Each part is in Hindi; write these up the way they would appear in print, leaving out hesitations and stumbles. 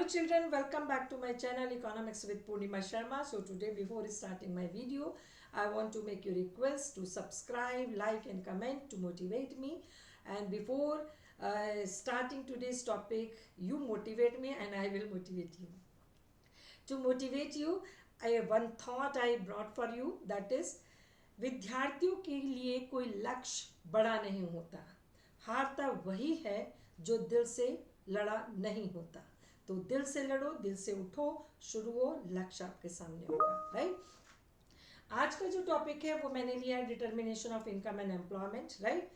Hello children, welcome back to my channel Economics with Purnima Sharma. So today before starting my video, I want to make you request to subscribe, like and comment to motivate me. And before starting today's topic, you motivate me and I will motivate you. To motivate you, I have one thought I brought for you, that is विद्यार्थियों के लिए कोई लक्ष्य बड़ा नहीं होता, हारता वही है जो दिल से लड़ा नहीं होता। तो दिल से लड़ो, दिल से उठो, शुरू हो, लक्ष्य आपके सामने होगा। राइट, आज का जो टॉपिक है वो मैंने लिया है determination of income and employment. Right,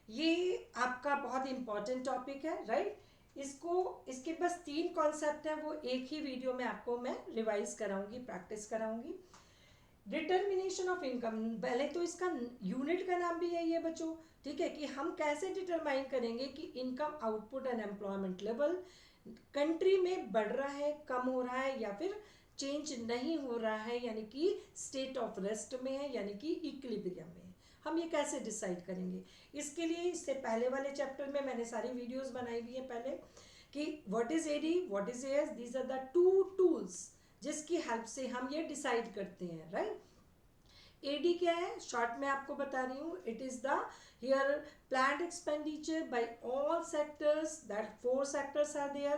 ये आपका बहुत इंपॉर्टेंट टॉपिक है। राइट, इसके बस 3 कॉन्सेप्ट हैं, वो एक ही वीडियो में आपको मैं रिवाइज कराऊंगी, प्रैक्टिस कराऊंगी। डिटर्मिनेशन ऑफ इनकम, पहले तो इसका यूनिट का नाम भी यही है बच्चों, ठीक है, कि हम कैसे डिटरमाइन करेंगे कि income output and employment level country में बढ़ रहा है, कम हो रहा है या फिर चेंज नहीं हो रहा है, यानी कि स्टेट ऑफ रेस्ट में है, यानी कि इक्विलिब्रियम में है। हम ये कैसे डिसाइड करेंगे? इसके लिए इससे पहले वाले चैप्टर में मैंने सारी वीडियोस बनाई हुई है पहले, कि what is AD, what is AS, these are the 2 tools जिसकी हेल्प से हम ये डिसाइड करते हैं। राइट, एडी क्या है, शॉर्ट में आपको बता रही हूँ, it is the here planned expenditure by all sectors, that 4 sectors are there,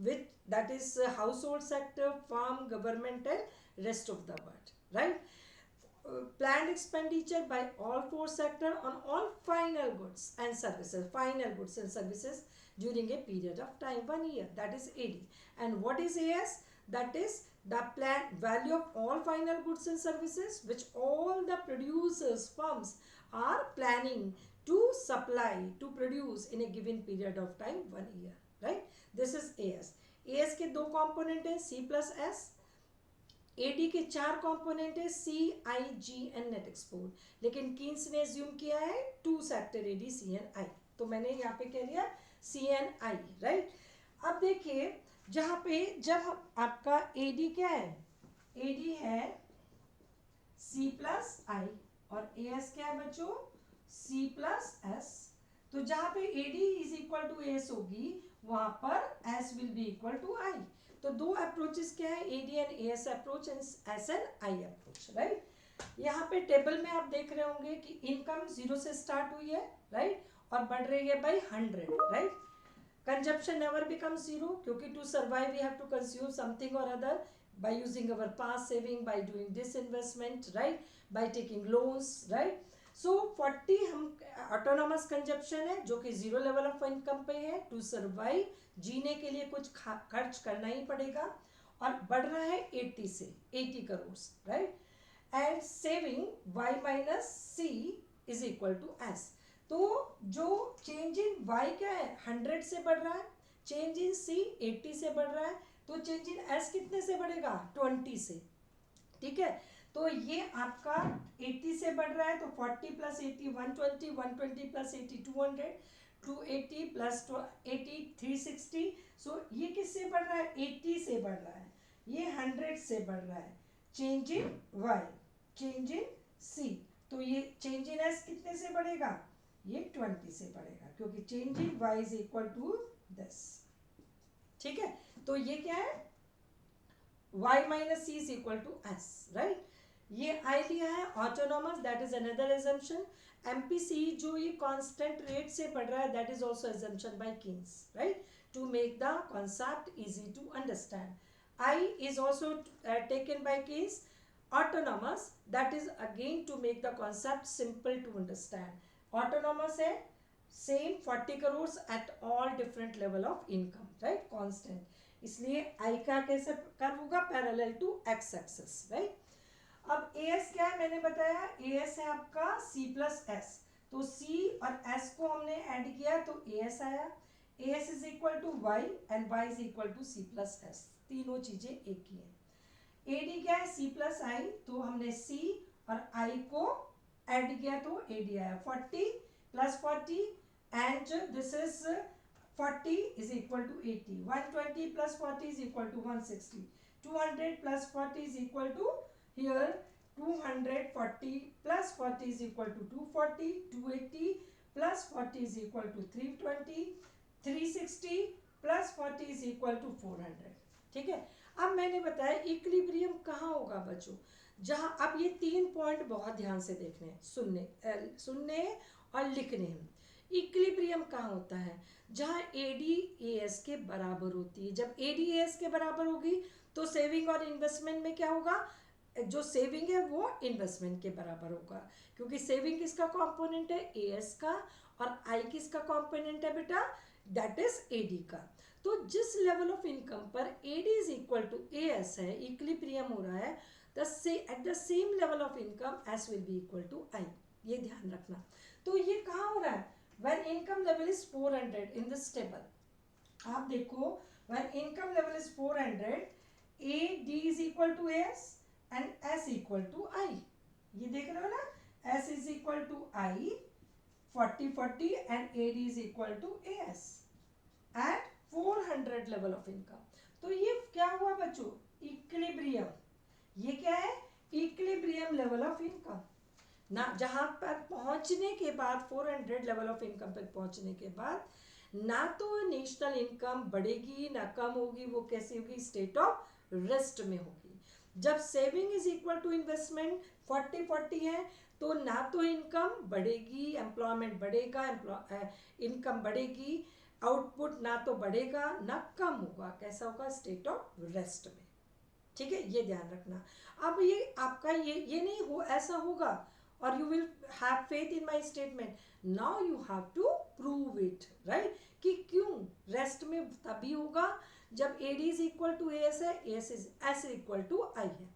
with that is household sector, farm, government and rest of the world. Right, planned expenditure by all 4 sector on all final goods and services during a period of time, 1 year, that is AD. And what is AS? That is the planned value of all final goods and services which all the producers firms are planning to supply, to produce in a given period of time, 1 year. Right, this is AS. AS के 2 component है, C plus S. AD के 4 component है, C, I, G and net export. लेकिन कीन्स ने assume किया है 2 sector AD, C and I, तो मैंने यहाँ पे कह दिया C and I. Right, अब देखिए जहाँ पे जब आपका AD क्या है, AD है C plus I और AS क्या है बच्चों, C plus S। तो जहाँ पे AD is equal to AS होगी, वहां पर S will be equal to I। तो 2 अप्रोचेस क्या है, AD and AS approach and S and I approach. Right, यहाँ पे टेबल में आप देख रहे होंगे कि इनकम 0 से स्टार्ट हुई है, राइट, और बढ़ रही है by 100। Right, consumption never becomes zero, क्योंकि to survive we have to consume something or other by using our past saving, by doing disinvestment, right, by taking loans, right. So 40 हम autonomous consumption है जो कि 0 level of income पे है, to survive जीने के लिए कुछ खर्च करना ही पड़ेगा, और बढ़ रहा है 80 से 80 crore, right, and saving y minus c is equal to s। तो जो चेंज इन y क्या है, 100 से बढ़ रहा है, चेंज इन c 80 से बढ़ रहा है, तो चेंज इन s कितने से बढ़ेगा, 20 से। ठीक है, तो ये आपका 80 से बढ़ रहा है, तो 40 प्लस 80 120, 120 प्लस 80 200, 280 प्लस 80 360। सो ये किससे बढ़ रहा है, 80 से बढ़ रहा है, ये 100 से बढ़ रहा है। Change in y, change in c, तो ये चेंज इन s कितने से बढ़ेगा, ये 20 से बढ़ेगा, क्योंकि change in y is equal to this. ठीक है, तो ये क्या है, y minus C is equal to s। Right, ये I लिया है autonomous, that is another assumption. MPC जो ये कांस्टेंट रेट से बढ़ रहा है, that is also assumption by Keynes, right, to make the concept easy to understand. I is also taken by Keynes, autonomous, that is again to make the concept simple to understand। autonomous है, same 40 crore at all different level of income, right, constant, इसलिए आई का कैसे कर्व होगा, parallel to X axis. Right, अब एएस क्या है, मैंने बताया एएस है आपका सी प्लस एस, तो सी और एस को हमने ऐड किया तो एएस आया। AS is equal to Y and Y is equal to C plus S, तीनों चीजें एक ही है। एडी क्या है, सी प्लस आई, तो हमने सी और आई को ऐड किया तो एडी आया 40 plus 40, and this is 40 is equal to 80, 120 plus 40 is equal to 160, 200 plus 40 is equal to here 240 plus 40 is equal to 240, 280 plus 40 is equal to 320, 360 plus 40 is equal to 400। ठीक है। अब मैंने बताया इक्विलिब्रियम कहाँ होगा बच्चों, जहाँ अब ये 3 पॉइंट बहुत ध्यान से देखने हैं, सुनने और लिखने हैं। इक्विलिब्रियम कहाँ होता है, जहाँ एडी एएस के बराबर होती है। जब एडी एएस के बराबर होगी तो सेविंग और इन्वेस्टमेंट में क्या होगा, जो सेविंग है वो इन्वेस्टमेंट के बराबर होगा, क्योंकि सेविंग किसका कंपोनेंट है, एएस का, और आई किसका कंपोनेंट है बेटा, दैट इज एडी का। तो जिस लेवल ऑफ इनकम पर AD is equal to AS है, इक्विलिब्रियम हो रहा है, at the same level of income S will be equal to I, ये ध्यान रखना। तो ये कहाँ हो रहा है, when income level is 400 in this table, आप देखो when income level is 400, A D is equal to S and S equal to I, ये देख रहे हो ना, S is equal to I 40 and A D is equal to S at 400 level of income. तो ये क्या हुआ बच्चों, इक्विलिब्रियम। ये क्या है, इक्विलिब्रियम लेवल ऑफ इनकम ना, जहां पर पहुंचने के बाद 400 लेवल ऑफ इनकम पर पहुंचने के बाद ना तो नेशनल इनकम बढ़ेगी ना कम होगी, वो कैसी होगी, स्टेट ऑफ रेस्ट में होगी। जब saving is equal to investment 40-40 है, तो ना तो इनकम बढ़ेगी, एम्प्लॉयमेंट बढ़ेगा, इनकम बढ़ेगी, आउटपुट ना तो बढ़ेगा ना कम होगा, कैसा होगा, स्टेट ऑफ रेस्ट में। ठीक है, ये ध्यान रखना। अब ये आपका ये नहीं हो, ऐसा होगा और you will have faith in my statement, now you have to prove it, right, कि क्यों रेस्ट में तभी होगा जब AD is equal to AS है, AS is S equal to I है,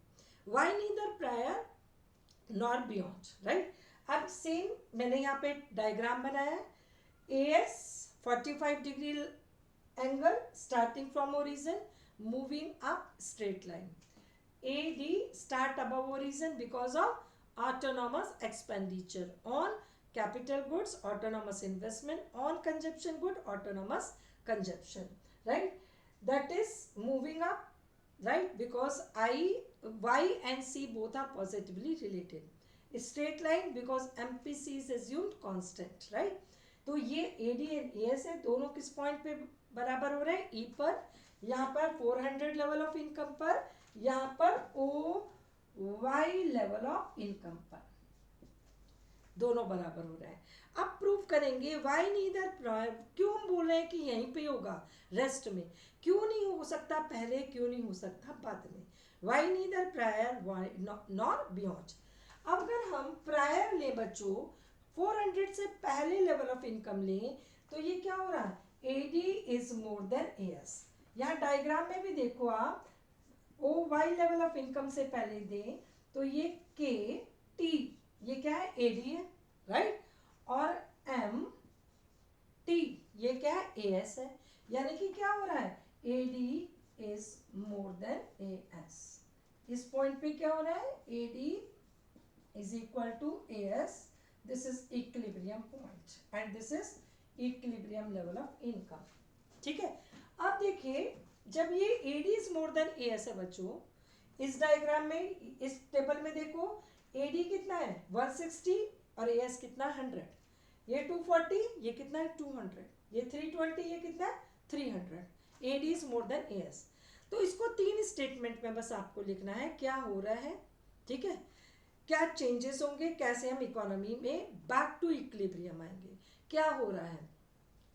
why neither prior nor beyond, right। अब सेम मैंने यहाँ पे डायग्राम बनाया है, AS 45 degree angle starting from origin moving up straight line, AD start above origin because of autonomous expenditure on capital goods, autonomous investment on consumption good, autonomous consumption, right, that is moving up, right, because y and c both are positively related, straight line because MPC is assumed constant, right। तो ये AD and AS है, दोनों किस पॉइंट पे बराबर हो रहे हैं, E पर, यहाँ पर 400 लेवल ऑफ इनकम पर, यहाँ पर O Y level of income पर, दोनों बराबर हो रहे हैं। अब प्रूव करेंगे वाई नीदर प्रायर, क्यों हम बोल रहे हैं कि यहीं पे होगा रेस्ट में, क्यों नहीं हो सकता पहले, क्यों नहीं हो सकता बाद में, Y neither prior Y nor beyond. अब अगर हम प्रायर ले बच्चों, 400 से पहले लेवल ऑफ इनकम लें, तो ये क्या हो रहा है, AD is more than AS। यहाँ डायग्राम में भी देखो आप, O Y level of income से पहले दें तो ये के टी, ये क्या है, एडी है, राइट, और एम टी ये क्या है, एएस है, यानी कि क्या हो रहा है, AD is more than AS. इस पॉइंट पे क्या हो रहा है, AD is equal to AS, this is equilibrium point and this is equilibrium level of income. ठीक है, अब देखिए जब ये AD is more than AS है बच्चों, इस डायग्राम में, इस टेबल में देखो AD कितना है 160 और AS कितना 100, ये 240, ये कितना है 200, ये 320, ये कितना है 300, AD is more than AS। तो इसको 3 स्टेटमेंट में बस आपको लिखना है क्या हो रहा है, ठीक है, क्या चेंजेस होंगे, कैसे हम इकोनॉमी में बैक टू इक्विलिब्रियम आएंगे, क्या हो रहा है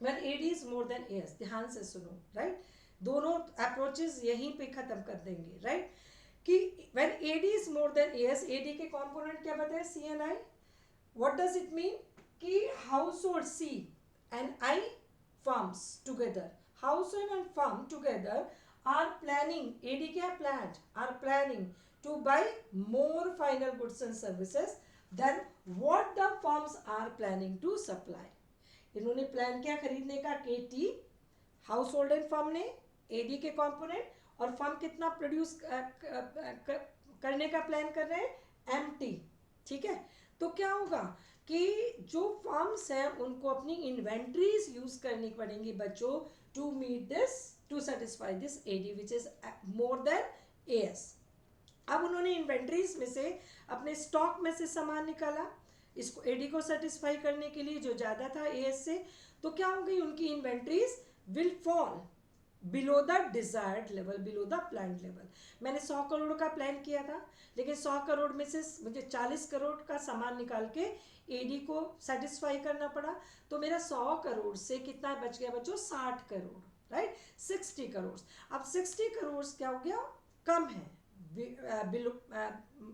when AD is more than AS। ध्यान से सुनो, राइट, दोनों अप्रोचेस यहीं पे खत्म कर देंगे, राइट, कि when AD is more than AS, AD के कंपोनेंट क्या बताए, C and I, what does it mean, कि household C and I firms together, household and firm together are planning, AD क्या planned, are planning to buy more final goods and services than what the firms are planning to supply। इन्होंने प्लान किया खरीदने का, KT house hold and firm ने, AD के कंपोनेंट, और फर्म कितना प्रोड्यूस करने का प्लान कर रहे हैं, MT। ठीक है, तो क्या होगा कि जो फर्म्स हैं उनको अपनी इन्वेंट्रीज यूज करनी पड़ेंगी बच्चों to meet this, to satisfy this AD which is more than AS। अब उन्होंने इन्वेंट्रीज में से अपने स्टॉक में से सामान निकाला, इसको AD को सेटिस्फाई करने के लिए जो ज़्यादा था AS से, तो क्या हो गई, उनकी inventories will fall, below the desired level, below the plan level. मैंने 100 करोड़ का प्लान किया था, लेकिन 100 करोड़ में से मुझे 40 करोड़ का सामान निकाल के एडी को सेटिस्फाई करना पड़ा, तो मेरा 100 करोड़ से कितना बच गया बच्चों, 60 करोड़, राइट, 60 करोड़। अब 60 करोड़ क्या हो गया, कम है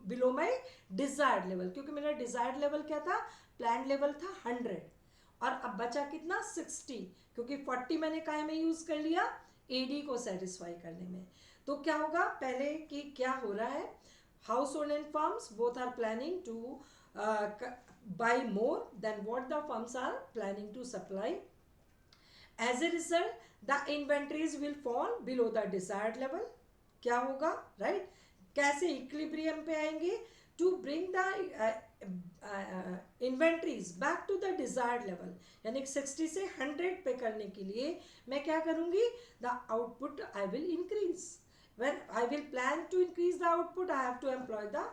बिलो माई डिजायर्ड लेवल, क्योंकि मेरा डिजायर्ड लेवल क्या था, प्लान लेवल था 100, और अब बचा कितना 60, क्योंकि 40 मैंने काय में यूज कर लिया, एडी को सेटिस्फाई करने में। तो क्या होगा, पहले कि क्या हो रहा है, household and firms both are planning to buy more than what the firms are planning to supply. As a result, the inventories will fall below the desired level. क्या होगा, right? कैसे इक्विलिब्रियम पे आएंगे, to bring the inventories back to the desired level, यानी 60 से 100 पे करने के लिए मैं क्या करूंगी, the output I will increase. when I will plan to increase the output, I have to employ the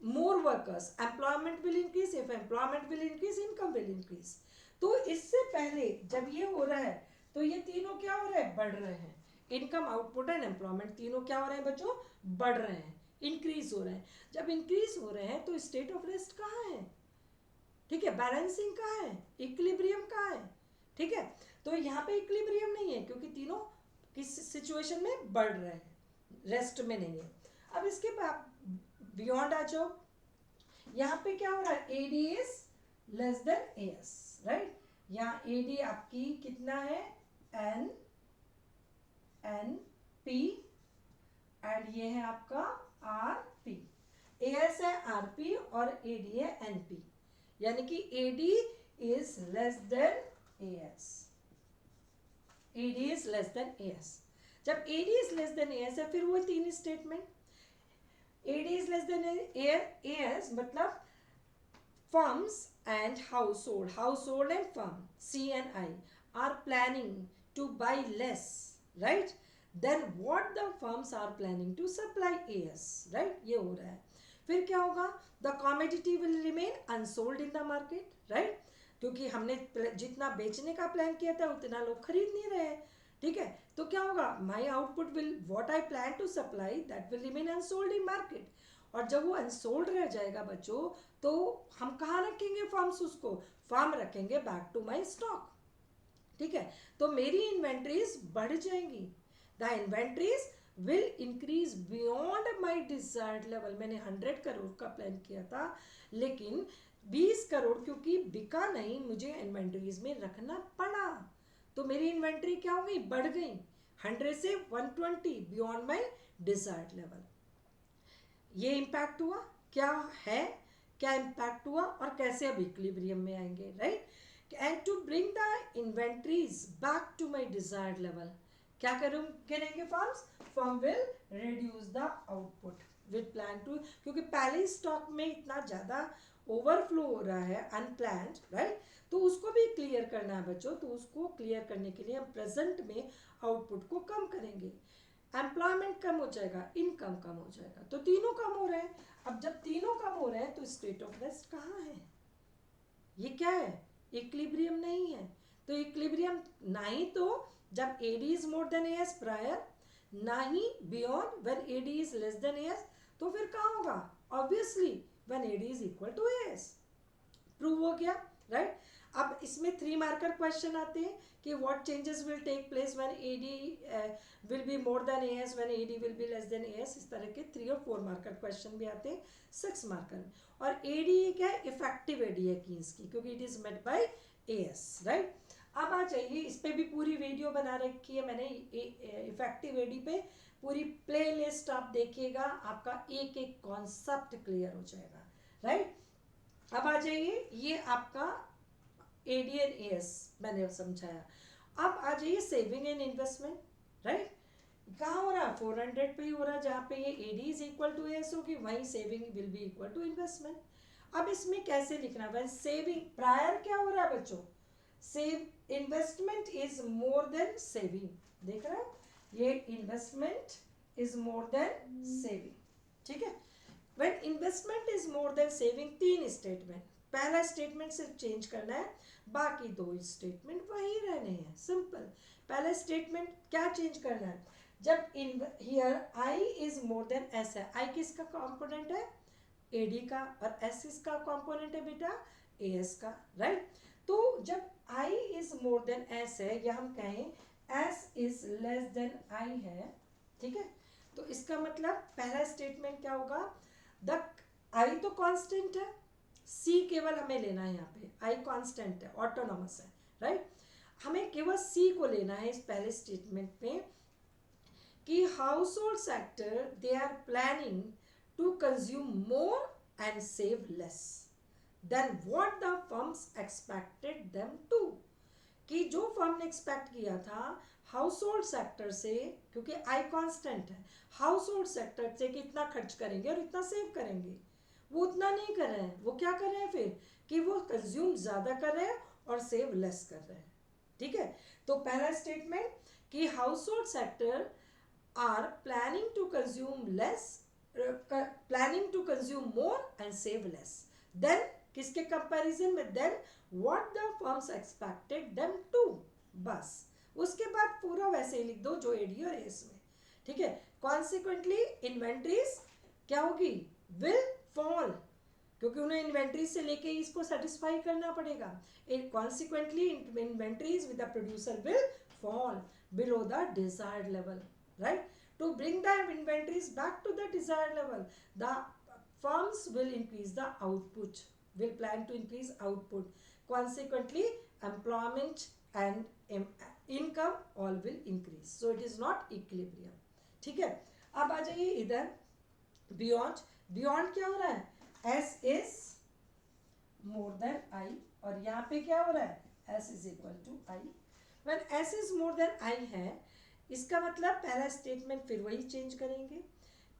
more workers, employment will increase, if employment will increase, income will increase। तो इससे पहले जब ये हो रहा है तो ये तीनों क्या हो रहे हैं, बढ़ रहे हैं, इनकम, आउटपुट एंड एम्प्लॉयमेंट तीनों क्या हो रहे हैं बच्चों, बढ़ रहे हैं, इंक्रीज हो रहे हैं। जब इंक्रीज हो रहे हैं तो स्टेट ऑफ रेस्ट कहाँ है, ठीक है, बैलेंसिंग कहाँ है, इक्विलिब्रियम कहाँ है, ठीक है। तो यहाँ पे इक्विलिब्रियम नहीं है, क्योंकि तीनों किस सिचुएशन में बढ़ रहे हैं, रेस्ट में नहीं है। अब इसके बाद बियॉन्ड आ जाओ, यहाँ पे क्या हो रहा है, AD is less than AS, right. यहाँ एडी आपकी कितना है, एन एन पी, एंड ये है आपका आर पी, एएस है आर पी और एडी है एन पी, यानी कि AD is less than AS, AD is less than AS. जब AD is less than AS है, फिर वो तीन statement, AD is less than AS मतलब firms and household and firm C and I are planning to buy less, right, then what the firms are planning to supply AS, right, ये हो रहा है। फिर क्या होगा, the commodity will remain unsold in the market, right, क्योंकि हमने जितना बेचने का प्लान किया था उतना लोग खरीद नहीं रहे हैं, ठीक है। तो क्या होगा, my output will, what I plan to supply that will remain unsold in market, और जब वो अनसोल्ड रह जाएगा बच्चों, तो हम कहाँ रखेंगे फॉर्म्स, उसको फॉर्म रखेंगे बैक टू माय स्टॉक, ठीक है। तो मेरी इन्वेंट्रीज बढ़ जाएंगी, the inventories will increase beyond my desired level. मैंने 100 करोड़ का प्लान किया था, लेकिन 20 करोड़ क्योंकि बिका नहीं, मुझे इन्वेंट्रीज में रखना पड़ा, तो मेरी इन्वेंट्री क्या हो गई, बढ़ गई 100 से 120 बियॉन्ड माय डिजायर्ड लेवल। ये इम्पैक्ट हुआ, क्या है, क्या इम्पैक्ट हुआ और कैसे अब इक्विलिब्रियम में आएंगे, right. And to bring the inventories back to my desired level, क्या करेंगे firms, firm will reduce the output with plan to, क्योंकि पहले स्टॉक में इतना ज़्यादा ओवरफ्लो हो रहा है अनप्लान्ड, राइट, तो उसको भी क्लियर करना है बच्चों। तो उसको क्लियर करने के लिए हम प्रेजेंट में आउटपुट को कम करेंगे, एम्प्लॉयमेंट कम हो जाएगा, इनकम कम हो जाएगा, तो तीनों कम हो रहे हैं। अब जब तीनों कम हो रहे हैं तो स्टेट ऑफ रेस्ट कहाँ है, ये क्या है, इक्विलिब्रियम नहीं है। तो इक्विलिब्रियम ना ही तो जब AD is more than AS prior, ना ही beyond when AD is less than AS, तो फिर कहाँ होगा, obviously when AD is equal to AS. Prove हो गया, राइट। अब इसमें 3 मार्कर क्वेश्चन आते हैं कि what changes will take place when AD will be more than AS, when AD will be less than AS, इस तरह के 3 और 4 मार्कर क्वेश्चन भी आते हैं 6 मार्कर। और एडी क्या है, इफेक्टिव एडी है कीन्स की, क्योंकि it is made by as, right. अब आ जाइए, इस पे भी पूरी वीडियो बना रखी है मैंने, इफेक्टिव एडी पे पूरी प्ले लिस्ट आप देखिएगा, आपका एक एक कॉन्सेप्ट क्लियर हो जाएगा, राइट। अब आ जाइए, ये आपका एडी एंड एएस मैंने समझाया। अब आ जाइए सेविंग एंड इन्वेस्टमेंट, राइट, कहाँ हो रहा है, 400 पे ही हो रहा है, जहाँ पे ये AD is equal to AS होगी वहीं saving will be equal to investment. अब इसमें कैसे लिखना है, सेविंग प्रायर क्या हो रहा है बच्चों, save investment is more then saving, देख रहे हो, ये investment is more then saving, ठीक है। When investment is more then saving, 3 statement, पहला स्टेटमेंट सिर्फ चेंज करना है, बाकी दो स्टेटमेंट वही रहने हैं, सिंपल। पहला स्टेटमेंट क्या चेंज करना है, जब in here i is more then s है, i किसका कंपोनेंट है, ad का, और s इसका कंपोनेंट है बेटा as का, राइट। तो जब i is more then s है, या हम कहें s is less then i है, ठीक है, तो इसका मतलब पहला स्टेटमेंट क्या होगा, द i तो कांस्टेंट है, c केवल हमें लेना है, यहाँ पे i कांस्टेंट है, ऑटोनॉमस है, राइट। हमें केवल c को लेना है इस पहले स्टेटमेंट में, कि household sector they are planning to consume more and save less than what the firms expected them to, कि जो फर्म ने एक्सपेक्ट किया था हाउस होल्ड सेक्टर से, क्योंकि आई कांस्टेंट है, हाउस होल्ड सेक्टर से कितना खर्च करेंगे और इतना सेव करेंगे, वो उतना नहीं कर रहे हैं, वो क्या कर रहे हैं फिर, कि वो कंज्यूम ज़्यादा कर रहे हैं और सेव लेस कर रहे हैं, ठीक है। तो पहला स्टेटमेंट कि household sector are planning to consume less, planning to consume more and save less than, किसके कंपैरिजन में, than what the firms expected them to, बस उसके बाद पूरा वैसे ही लिख दो जो एडी और एस में, ठीक है। कॉन्सिक्वेंटली इन्वेंट्रीज क्या होगी, विल फॉल, क्योंकि उन्हें इन्वेंट्री से लेके इसको सेटिस्फाई करना पड़ेगा, consequently inventories with the producer will fall below the desired level, right, to bring the inventories back to the desired level, the firms will increase the output, will plan to increase output, consequently employment and income all will increase, so it is not equilibrium, ठीक है। अब आ जाइए इधर beyond, beyond क्या हो रहा है, s is more than i, और यहाँ पे क्या हो रहा है, s is equal to i, when s is more than i है, इसका मतलब पहला स्टेटमेंट फिर वही चेंज करेंगे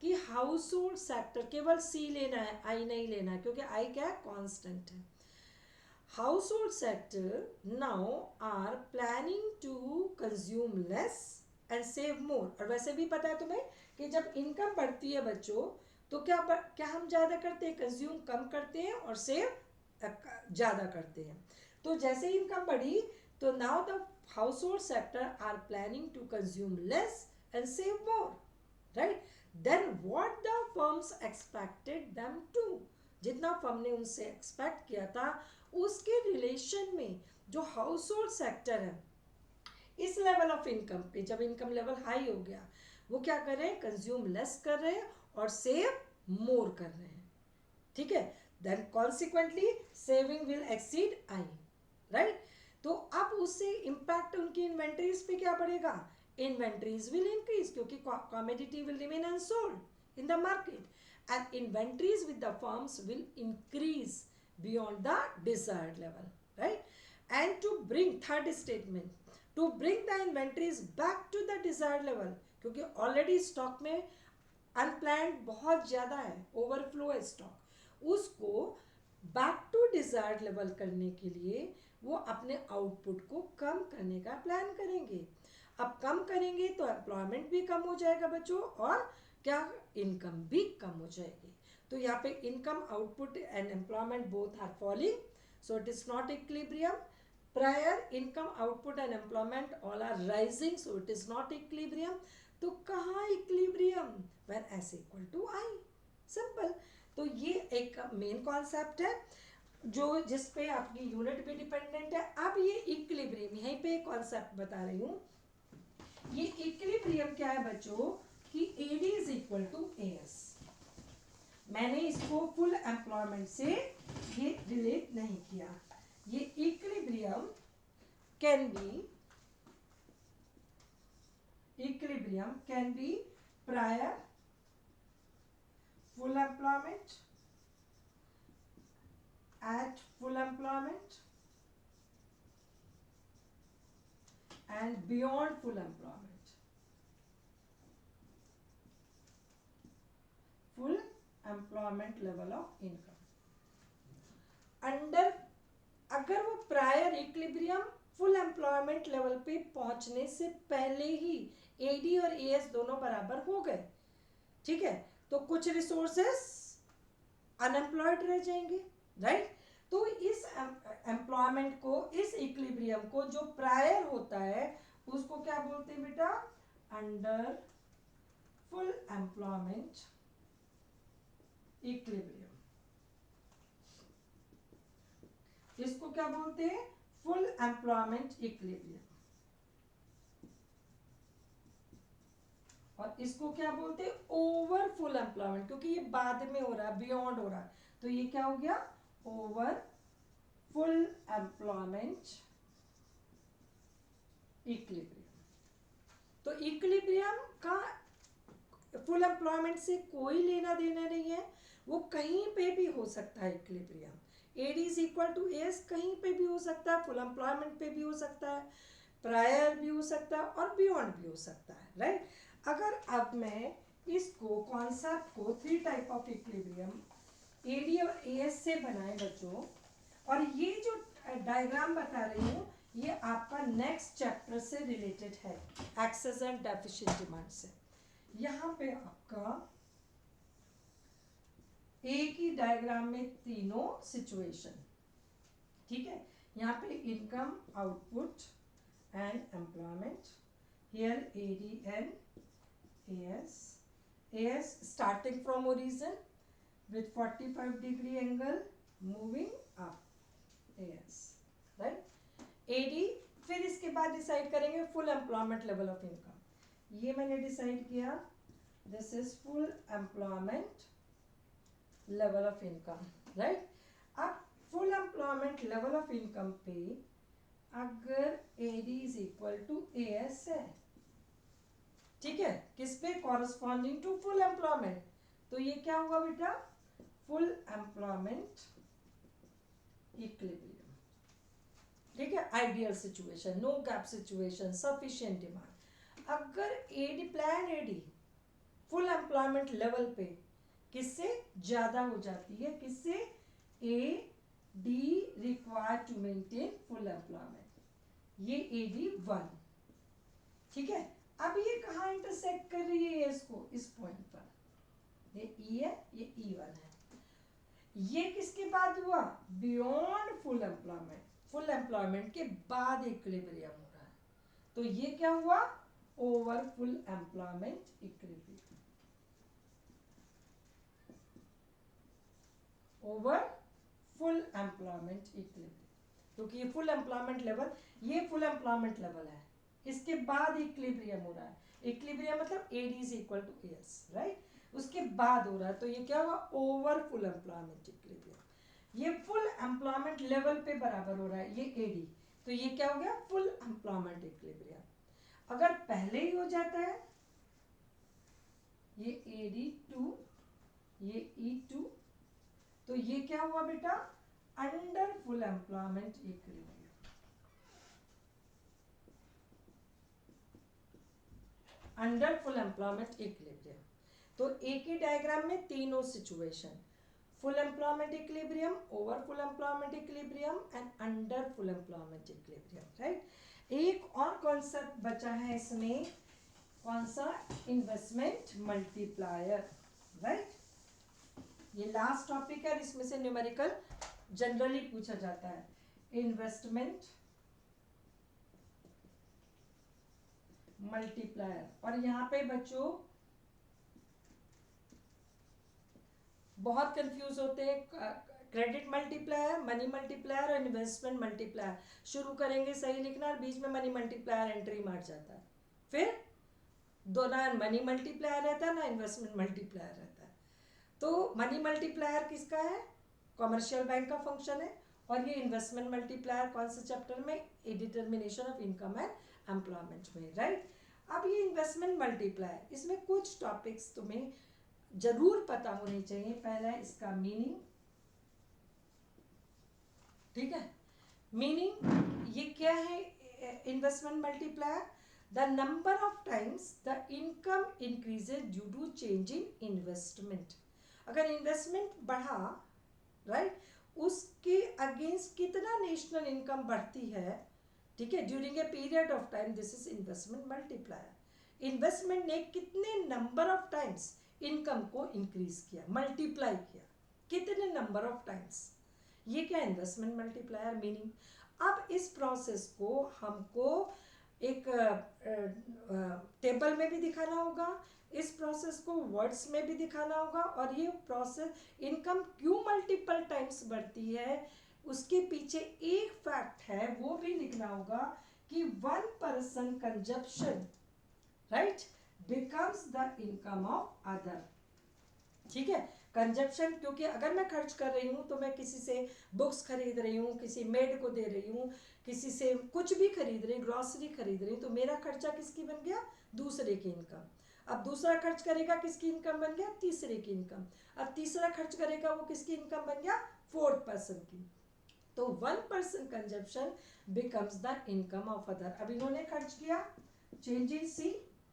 कि हाउस होल्ड सेक्टर, केवल सी लेना है, आई नहीं लेना है, क्योंकि आई क्या है, कांस्टेंट है। Household sector now are planning to consume less and save more, और वैसे भी पता है तुम्हें कि जब इनकम बढ़ती है बच्चों, तो क्या हम ज़्यादा करते हैं, कंज्यूम कम करते हैं और सेव ज़्यादा करते हैं। तो जैसे ही इनकम बढ़ी, तो now the household sector are planning to consume less and save more, right, then what the firms expected them to, जितना फर्म ने उनसे एक्सपेक्ट किया था उसके रिलेशन में जो हाउस होल्ड सेक्टर है इस लेवल ऑफ इनकम पे, जब इनकम लेवल हाई हो गया, वो क्या कर रहे हैं, कंज्यूम लेस कर रहे हैं और सेव मोर कर रहे हैं, ठीक है, then consequently saving will exceed I, right. तो अब उससे इम्पैक्ट उनकी इन्वेंट्रीज पे क्या पड़ेगा, इन्वेंट्रीज विल इंक्रीज, क्योंकि commodity will remain unsold in the market and inventories with the firms will increase beyond the desired level, right. And to bring, third statement, to bring the inventories back to the desired level, क्योंकि ऑलरेडी स्टॉक में अनप्लान्ड बहुत ज़्यादा है, ओवरफ्लो है स्टॉक, उसको बैक टू डिजायर्ड लेवल करने के लिए वो अपने आउटपुट को कम करने का प्लान करेंगे। अब कम करेंगे तो एम्प्लॉयमेंट भी कम हो जाएगा बच्चों, और क्या, इनकम भी कम हो जाएगी। तो यहाँ पे income, output and employment both are falling, so it is not equilibrium. Prior income, output and employment all are rising, so it is not equilibrium. तो कहाँ equilibrium, when s equal to i, simple. तो ये एक मेन कॉन्सेप्ट है जो जिस पे आपकी यूनिट भी डिपेंडेंट है। अब ये इक्विलिब्रियम, यहीं पे एक कॉन्सेप्ट बता रही हूँ, ये इक्विलिब्रियम क्या है बच्चों, कि AD is equal to AS। मैंने इसको फुल एम्प्लॉयमेंट से ये रिलेट नहीं किया। ये equilibrium can be prior full employment, at full employment and beyond full employment, full employment level of income under, अगर वो prior equilibrium full employment level पे पहुंचने से पहले ही AD और AS दोनों बराबर हो गए, ठीक है, तो कुछ रिसोर्सेस अनएम्प्लॉयड रह जाएंगे, राइट। तो इस एम्प्लॉयमेंट को, इस इक्विलिब्रियम को जो प्रायर होता है उसको क्या बोलते हैं बेटा? Under full employment equilibrium. इसको क्या बोलते हैं? Full employment equilibrium. और इसको क्या बोलते हैं? ओवर फुल एम्प्लॉयमेंट, क्योंकि ये बाद में हो रहा है, बियॉन्ड हो रहा है, तो ये क्या हो गया? Over full employment equilibrium. तो इक्विलिब्रियम का फुल एम्प्लॉयमेंट से कोई लेना देना नहीं है, वो कहीं पे भी हो सकता है equilibrium. AD is equal to AS कहीं पे भी हो सकता है, फुल एम्प्लॉयमेंट पे भी हो सकता है, प्रायर भी हो सकता है और बियॉन्ड भी हो सकता है, राइट। अगर अब मैं इसको कॉन्सेप्ट को 3 टाइप ऑफ इक्विलिब्रियम AD और AS से बनाए बच्चों, और ये जो डायग्राम बता रही हूँ ये आपका नेक्स्ट चैप्टर से रिलेटेड है, एक्सेस एंड डेफिशिएंट डिमांड से। यहाँ पे आपका एक ही डायग्राम में तीनों सिचुएशन, ठीक है। यहाँ पे income, output and employment, here AD and AS starting from origin with 45 degree angle moving up, AS, right? AD, फिर इसके बाद डिसाइड करेंगे full employment level of income. ये मैंने डिसाइड किया, this is full employment level of income, right. अब full employment level of income पे अगर AD is equal to AS है, ठीक है, किस पे? कॉरस्पॉन्डिंग टू फुल एम्प्लॉयमेंट, तो ये क्या हुआ बेटा? फुल एम्प्लॉयमेंट इक्विलिब्रियम, ठीक है। Ideal situation, no gap situation, sufficient demand. अगर AD plan AD full employment level पे किससे ज्यादा हो जाती है? किससे? AD required to maintain full employment, ये AD 1, ठीक है। अब ये कहाँ इंटरसेक्ट कर रही है? इसको इस पॉइंट पर, ये E है, ये E1 है। ये किसके बाद हुआ? Beyond full employment, full employment के बाद इक्विलिब्रियम हो रहा है, तो ये क्या हुआ? Over full employment equilibrium, over full employment equilibrium, क्योंकि ये फुल एम्प्लॉयमेंट लेवल, ये फुल एम्प्लॉयमेंट लेवल है, इसके बाद इक्विलिब्रियम हो रहा है। इक्विलिब्रियम मतलब AD is equal to AS, right, उसके बाद हो रहा है, तो ये क्या हुआ? Over full employment equilibrium. ये फुल एम्प्लॉयमेंट लेवल पे बराबर हो रहा है ये AD, तो ये क्या हो गया? Full employment equilibrium. अगर पहले ही हो जाता है, ये AD2, ये E2, तो ये क्या हुआ बेटा? Under full employment equilibrium, under full employment equilibrium. तो एक ही डायग्राम में तीनों situation, full employment equilibrium, over full employment equilibrium and under full employment equilibrium, right. एक और कॉन्सेप्ट बचा है इसमें, कौन सा? Investment multiplier, right. ये लास्ट टॉपिक है, इसमें से न्यूमेरिकल जनरली पूछा जाता है, इन्वेस्टमेंट मल्टीप्लायर। और यहाँ पे बच्चों बहुत कंफ्यूज होते हैं, क्रेडिट मल्टीप्लायर, मनी मल्टीप्लायर और इन्वेस्टमेंट मल्टीप्लायर। शुरू करेंगे सही लिखना और बीच में मनी मल्टीप्लायर एंट्री मार जाता है, फिर दो ना मनी मल्टीप्लायर रहता है ना इन्वेस्टमेंट मल्टीप्लायर रहता है। तो मनी मल्टीप्लायर किसका है? कॉमर्शियल बैंक का फंक्शन है। और ये इन्वेस्टमेंट मल्टीप्लायर कौन से चैप्टर में? A determination of income and employment में, राइट। अब ये इन्वेस्टमेंट मल्टीप्लायर, इसमें कुछ टॉपिक्स तुम्हें जरूर पता होने चाहिए। पहला है इसका मीनिंग, ठीक है। मीनिंग ये क्या है? Investment multiplier, the number of times the income increases due to change in investment. अगर इन्वेस्टमेंट बढ़ा, राइट, उसके अगेंस्ट कितना नेशनल इनकम बढ़ती है, ठीक है, during a period of time, this is investment multiplier. Investment ने कितने नंबर ऑफ टाइम्स इनकम को इंक्रीज किया, मल्टीप्लाई किया, कितने नंबर ऑफ टाइम्स। ये क्या इन्वेस्टमेंट मल्टीप्लायर मीनिंग। अब इस प्रोसेस को हमको एक टेबल में भी दिखाना होगा, इस प्रोसेस को वर्ड्स में भी दिखाना होगा, और ये प्रोसेस इनकम क्यों मल्टीपल टाइम्स बढ़ती है उसके पीछे एक फैक्ट है वो भी लिखना होगा कि 1 person consumption right becomes the income of other. ठीक है, कंजप्शन, क्योंकि अगर मैं खर्च कर रही हूँ तो मैं किसी से बुक्स खरीद रही हूँ, किसी मेड को दे रही हूँ, किसी से कुछ भी खरीद रही, ग्रॉसरी खरीद रही, तो मेरा खर्चा किसकी बन गया, दूसरे की इनकम। अब दूसरा खर्च करेगा किसकी इनकम बन गया, तीसरे की इनकम। अब तीसरा खर्च करेगा वो किसकी इनकम बन गया, 4th पर्सन की। तो 1 person consumption becomes the income of other. अब इन्होंने खर्च किया, चेंज इन सी,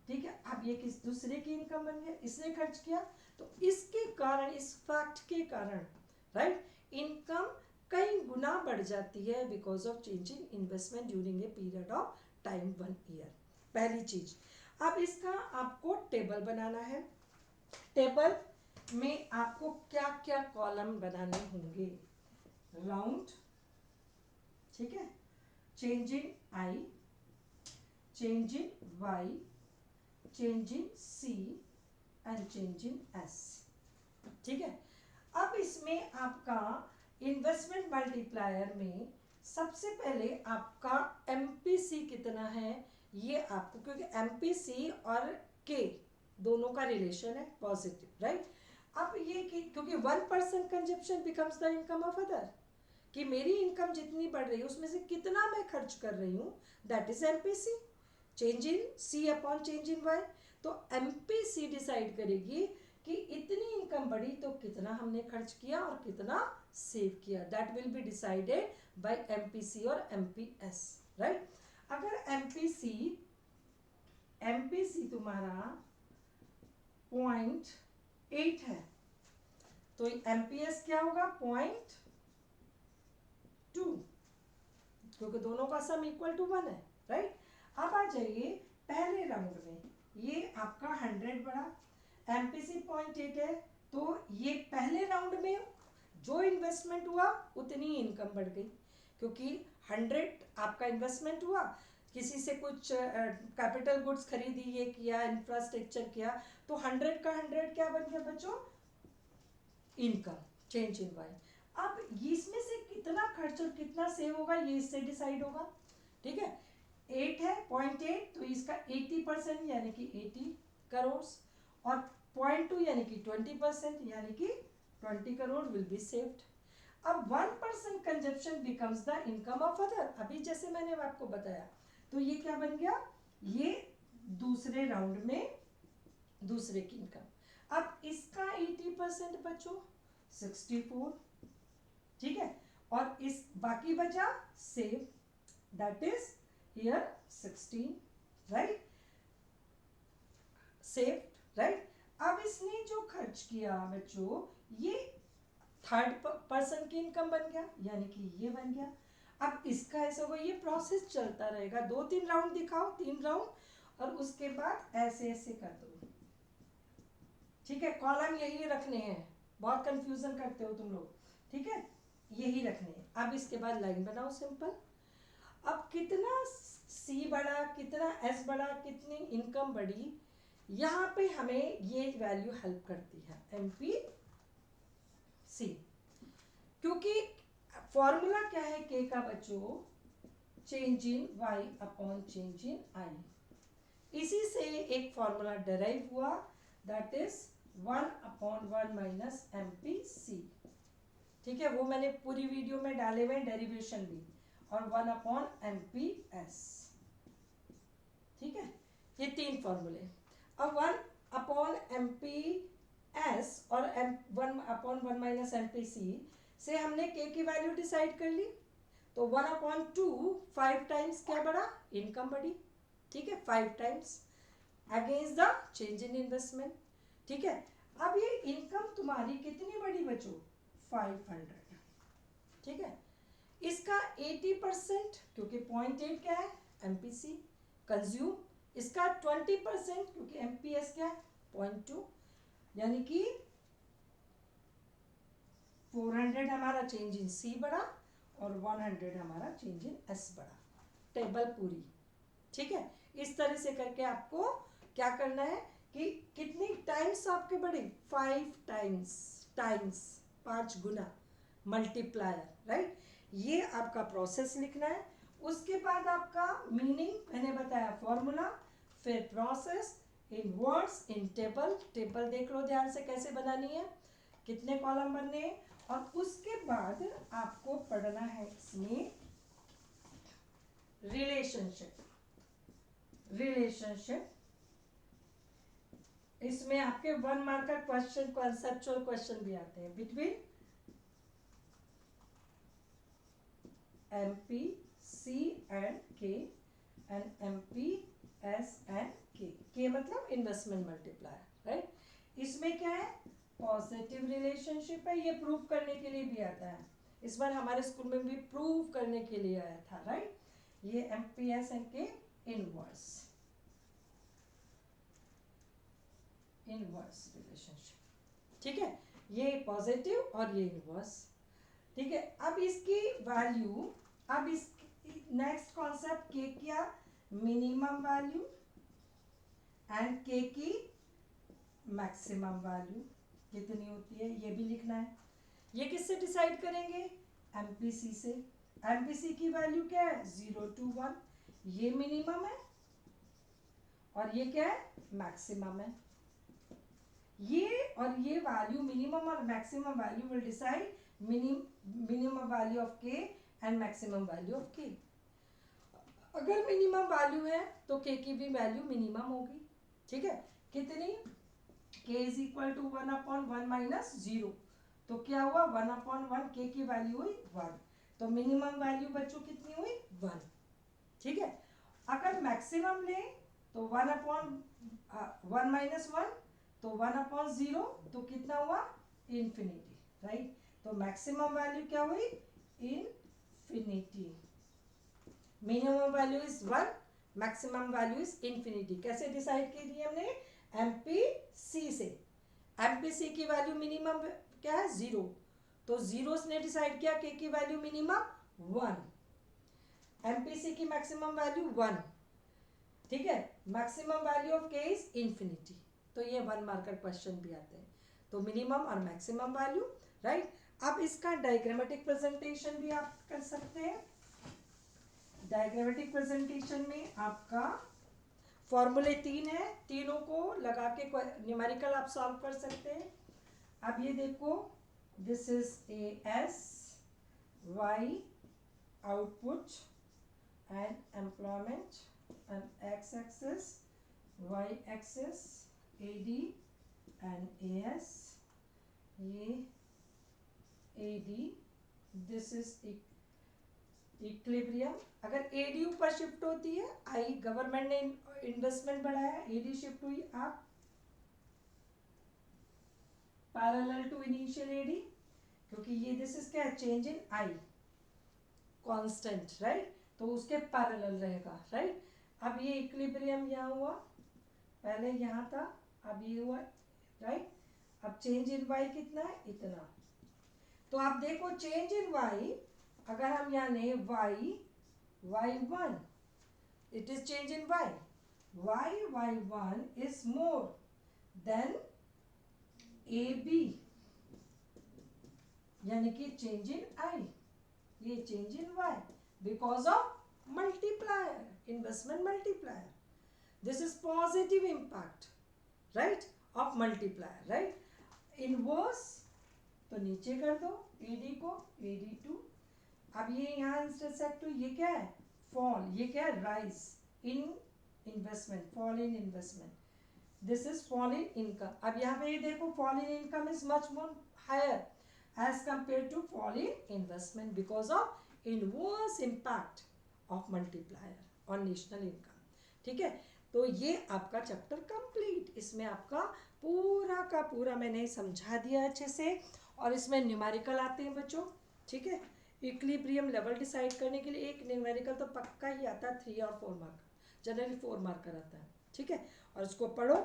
ठीक है, अब ये किस दूसरे की इनकम बन गया, इसने खर्च किया, तो इसके कारण, इस फैक्ट के कारण राइट इनकम कई गुना बढ़ जाती है because of change in investment during a period of time 1 year. पहली चीज। अब इसका आपको टेबल बनाना है। टेबल में आपको क्या क्या कॉलम बनाने होंगे, राउंड, ठीक है, change in I, change in Y, change in C and change in S. ठीक है, अब इसमें आपका इन्वेस्टमेंट मल्टीप्लायर में सबसे पहले आपका एमपीसी कितना है ये आपको, क्योंकि एमपीसी और के दोनों का रिलेशन है पॉजिटिव राइट। अब ये कि क्योंकि 1 person consumption becomes the income of other, कि मेरी इनकम जितनी बढ़ रही है उसमें से कितना मैं खर्च कर रही हूँ, that is MPC, change in C upon change in Y. तो एमपीसी डिसाइड करेगी कि इतनी इनकम बढ़ी तो कितना हमने खर्च किया और कितना सेव किया, that will be decided by MPC और एमपीएस राइट। अगर एमपीसी तुम्हारा 0.8 है तो एमपीएस क्या होगा 0.2, क्योंकि दोनों का सम इक्वल टू 1 है राइट। अब आ जाइए पहले राउंड में, ये आपका 100 बढ़ा, एमपीसी 0.8 है, तो ये पहले राउंड में जो इन्वेस्टमेंट हुआ उतनी इनकम बढ़ गई, क्योंकि 100 आपका इन्वेस्टमेंट हुआ, किसी से कुछ कैपिटल गुड्स खरीदी, ये किया, इंफ्रास्ट्रक्चर किया, तो 100 का 100 क्या बन गया बच्चों, इनकम, चेंज इन वाई। अब इसमें से कितना खर्च और कितना सेव होगा ये इससे डिसाइड होगा, ठीक है। 8 है 0.8 तो इसका 80% यानी कि 80 करोड़, और 0.2 यानी कि 20% यानी कि 20 करोड़ विल बी सेव्ड। अब 1 person consumption becomes the income of other, अभी जैसे मैंने आपको बताया, तो ये क्या बन गया, ये दूसरे राउंड में दूसरे की इनकम। अब इसका 80% बचो 64, ठीक है, और इस बाकी बचा save, that is here 16 right, save right. अब इसने जो खर्च किया बच्चों ये 3rd पर्सन की इनकम बन गया, यानी कि ये बन गया। अब इसका ऐसा होगा, ये प्रोसेस चलता रहेगा, 2-3 राउंड दिखाओ, 3 राउंड, और उसके बाद ऐसे ऐसे कर दो, ठीक है। कॉलम यही रखने हैं, बहुत कंफ्यूजन करते हो तुम लोग, ठीक है, यही रखने हैं। अब इसके बाद लाइन बनाओ सिंपल। अब कितना सी बढ़ा, कितना एस बढ़ा, कितनी इनकम बढ़ी, यहाँ पे हमें ये वैल्यू हेल्प करती है एमपी सी, क्योंकि फॉर्मूला क्या है के का बच्चों, change in Y upon change in I. इसी से एक फॉर्मूला डेराइव हुआ, दैट इज 1/1 माइनस एमपीसी, ठीक है, वो मैंने पूरी वीडियो में डाले हुए डेरिवेशन भी, और 1/एमपीएस, ठीक है, ये 3 फॉर्मूले। अब 1/एमपीएस और 1/1 माइनस एमपीसी से हमने के की वैल्यू डिसाइड कर ली, तो 1/2 5 टाइम्स क्या बढ़ा, इनकम बढ़ी, ठीक है, 5 times against the change in investment, ठीक है। अब ये इनकम तुम्हारी कितनी बड़ी बच्चों, 500, ठीक है। इसका 80% क्योंकि 0.8 क्या है एमपीसी कंज्यूम, इसका 20% क्योंकि एमपीएस क्या है 0.2, यानी कि 400 हमारा चेंज इन सी बढ़ा और 100 हमारा चेंज इन एस बढ़ा, टेबल पूरी। ठीक है, इस तरह से करके आपको क्या करना है कि कितनी टाइम्स आपके बढ़े, 5 टाइम्स 5 गुना मल्टीप्लायर, राइट। ये आपका प्रोसेस लिखना है। उसके बाद आपका मीनिंग मैंने बताया, फॉर्मूला, फिर प्रोसेस, इन वर्ड्स, इन टेबल, टेबल देख लो ध्यान से कैसे बनानी है, कितने कॉलम बनने हैं। और उसके बाद आपको पढ़ना है इसमें रिलेशनशिप। इसमें आपके 1 मार्क का क्वेश्चन, कॉन्सेप्चुअल क्वेश्चन भी आते हैं between MP, C and K and MP, S and K। K मतलब इन्वेस्टमेंट मल्टीप्लायर, राइट। इसमें क्या है, पॉजिटिव रिलेशनशिप है, ये प्रूव करने के लिए भी आता है। इस बार हमारे स्कूल में भी प्रूव करने के लिए आया था, राइट। ये MP, S and K inverse relationship, ठीक है। ये पॉजिटिव और ये इनवर्स, ठीक है। अब इसकी वैल्यू, अब इस नेक्स्ट कॉन्सेप्ट के क्या, मिनिमम वैल्यू एंड के की मैक्सिमम वैल्यू कितनी होती है ये भी लिखना है। ये किससे डिसाइड करेंगे, एमपीसी से। एमपीसी की वैल्यू क्या है, 0 to 1, ये मिनिमम है और ये क्या है, मैक्सिमम है। ये और ये वैल्यू मिनिमम और maximum value will decide minimum value of के एंड मैक्सिमम वैल्यू ऑफ के। अगर मिनिमम वैल्यू है तो के की भी वैल्यू मिनिमम होगी, ठीक है। कितनी, k is equal to 1/1 minus 0, तो क्या हुआ, 1/1, के की वैल्यू हुई 1, तो मिनिमम वैल्यू बच्चों कितनी हुई, 1, ठीक है। अगर मैक्सिमम ले तो 1/1 माइनस 1, तो 1/0, तो कितना हुआ, इन्फिनिटी, राइट। तो मैक्सिमम वैल्यू क्या हुई, infinity. Minimum value is 1, maximum value is infinity. कैसे डिसाइड की थी हमने, एमपीसी से। एमपीसी की वैल्यू मिनिमम क्या है, 0, तो 0 ने डिसाइड किया के की वैल्यू मिनिमम 1, एमपीसी की मैक्सिमम वैल्यू 1, ठीक है। मैक्सिमम वैल्यू ऑफ के इज इन्फिनिटी। तो ये 1 मार्कर क्वेश्चन भी आते हैं, तो मिनिमम और मैक्सिमम वैल्यू, राइट। अब इसका डायग्रामेटिक प्रेजेंटेशन भी आप कर सकते हैं। डायग्रामेटिक प्रेजेंटेशन में आपका फॉर्मूले 3 है, तीनों को लगा के न्यूमेरिकल आप सॉल्व कर सकते हैं। अब ये देखो, this is A S Y output and employment and X axis, Y axis AD and AS, ये AD, दिस इज इक्विलिब्रियम। अगर AD ऊपर शिफ्ट होती है, आई गवर्नमेंट ने इन्वेस्टमेंट बढ़ाया, AD शिफ्ट हुई आप पैरेलल टू इनिशियल AD, क्योंकि ये दिस इज क्या है, change in I constant, right, तो उसके पैरेलल रहेगा, राइट। अब ये इक्विलिब्रियम यहाँ हुआ, पहले यहाँ था, अब ये हुआ, राइट। अब चेंज इन Y कितना है, इतना। तो आप देखो चेंज इन Y, अगर हम यहाँ ले y1, it is change in y1 is more than AB, यानी कि change in I, ये change in Y because of multiplier, investment multiplier. This is positive impact, right, of multiplier, right. Inverse तो नीचे कर दो AD को, AD2। अब ये यहाँ इंटरसेक्ट हुई, ये क्या है, फॉल, ये क्या है, rise in investment, fall in investment, this is fall in income. अब यहाँ पे ये देखो, fall in income is much more higher as compare to fall in investment because of inverse impact of multiplier on national income, ठीक है। तो ये आपका चैप्टर कंप्लीट, इसमें आपका पूरा का पूरा मैंने समझा दिया अच्छे से, और इसमें न्यूमेरिकल आते हैं बच्चों, ठीक है। इक्विलिब्रियम लेवल डिसाइड करने के लिए एक न्यूमेरिकल तो पक्का ही आता है, 3 और 4 मार्क, जनरली 4 मार्कर आता है, ठीक है। और उसको पढ़ो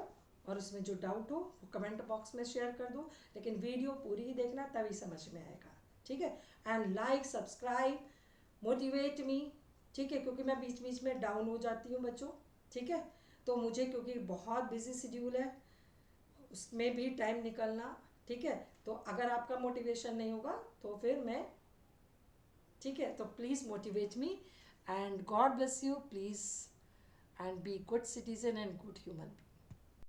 और उसमें जो डाउट हो वो कमेंट बॉक्स में शेयर कर दो, लेकिन वीडियो पूरी ही देखना तभी समझ में आएगा, ठीक है। And like, subscribe, motivate me, ठीक है, क्योंकि मैं बीच बीच में डाउन हो जाती हूँ बच्चों, ठीक है। तो मुझे क्योंकि बहुत बिजी शेड्यूल है, उसमें भी टाइम निकलना, ठीक है। तो अगर आपका मोटिवेशन नहीं होगा तो फिर मैं, ठीक है, तो please motivate me and God bless you please and be good citizen and good human.